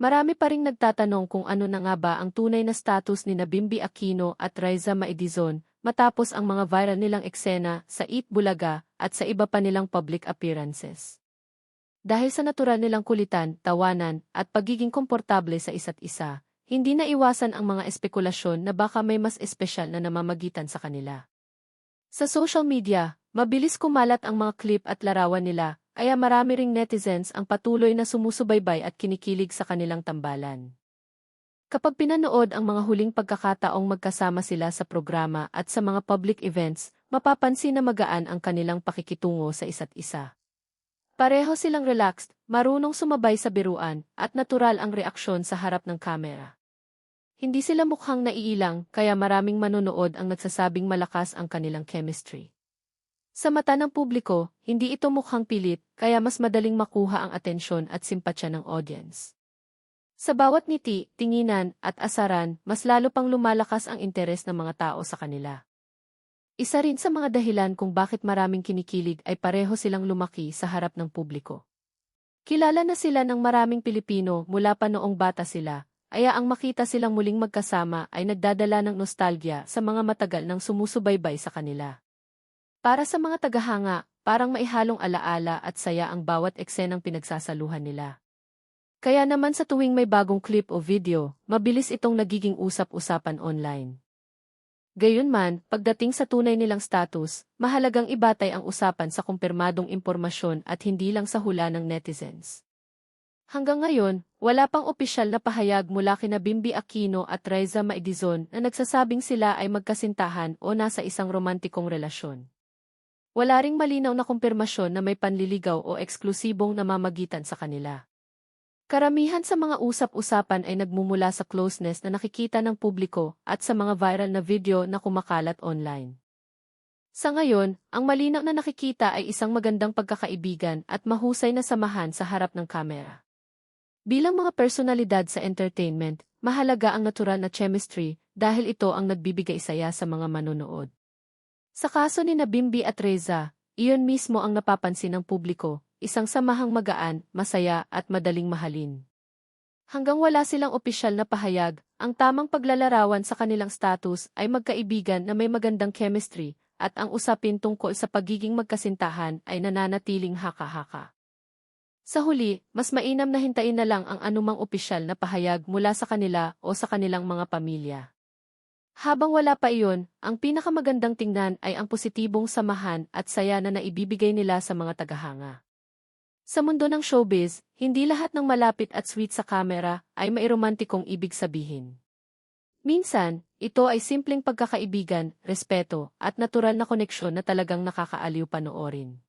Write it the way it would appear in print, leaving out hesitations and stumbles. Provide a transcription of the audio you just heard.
Marami pa ring nagtatanong kung ano na nga ba ang tunay na status ni Bimby Aquino at Raisa Maedizon matapos ang mga viral nilang eksena sa Eat Bulaga at sa iba pa nilang public appearances. Dahil sa natural nilang kulitan, tawanan, at pagiging komportable sa isa't isa, hindi na iwasan ang mga espekulasyon na baka may mas espesyal na namamagitan sa kanila. Sa social media, mabilis kumalat ang mga clip at larawan nila, kaya marami ring netizens ang patuloy na sumusubaybay at kinikilig sa kanilang tambalan. Kapag pinanood ang mga huling pagkakataong magkasama sila sa programa at sa mga public events, mapapansin na magaan ang kanilang pakikitungo sa isa't isa. Pareho silang relaxed, marunong sumabay sa biruan, at natural ang reaksyon sa harap ng kamera. Hindi sila mukhang naiilang, kaya maraming manonood ang nagsasabing malakas ang kanilang chemistry. Sa mata ng publiko, hindi ito mukhang pilit, kaya mas madaling makuha ang atensyon at simpatsya ng audience. Sa bawat ngiti, tinginan, at asaran, mas lalo pang lumalakas ang interes ng mga tao sa kanila. Isa rin sa mga dahilan kung bakit maraming kinikilig ay pareho silang lumaki sa harap ng publiko. Kilala na sila ng maraming Pilipino mula pa noong bata sila, kaya ang makita silang muling magkasama ay nagdadala ng nostalgia sa mga matagal nang sumusubaybay sa kanila. Para sa mga tagahanga, parang maihalong alaala at saya ang bawat eksenang pinagsasaluhan nila. Kaya naman sa tuwing may bagong clip o video, mabilis itong nagiging usap-usapan online. Gayunman, pagdating sa tunay nilang status, mahalagang ibatay ang usapan sa kumpirmadong impormasyon at hindi lang sa hula ng netizens. Hanggang ngayon, wala pang opisyal na pahayag mula kina Bimby Aquino at Raisa Maedizon na nagsasabing sila ay magkasintahan o nasa isang romantikong relasyon. Wala ring malinaw na kumpirmasyon na may panliligaw o eksklusibong namamagitan sa kanila. Karamihan sa mga usap-usapan ay nagmumula sa closeness na nakikita ng publiko at sa mga viral na video na kumakalat online. Sa ngayon, ang malinaw na nakikita ay isang magandang pagkakaibigan at mahusay na samahan sa harap ng kamera. Bilang mga personalidad sa entertainment, mahalaga ang natural na chemistry dahil ito ang nagbibigay saya sa mga manonood. Sa kaso ni Bimby at Raisa, iyon mismo ang napapansin ng publiko, isang samahang magaan, masaya at madaling mahalin. Hanggang wala silang opisyal na pahayag, ang tamang paglalarawan sa kanilang status ay magkaibigan na may magandang chemistry at ang usapin tungkol sa pagiging magkasintahan ay nananatiling haka-haka. Sa huli, mas mainam na hintayin na lang ang anumang opisyal na pahayag mula sa kanila o sa kanilang mga pamilya. Habang wala pa iyon, ang pinakamagandang tingnan ay ang positibong samahan at saya na naibibigay nila sa mga tagahanga. Sa mundo ng showbiz, hindi lahat ng malapit at sweet sa kamera ay may romantikong ibig sabihin. Minsan, ito ay simpleng pagkakaibigan, respeto, at natural na koneksyon na talagang nakakaaliw panoorin.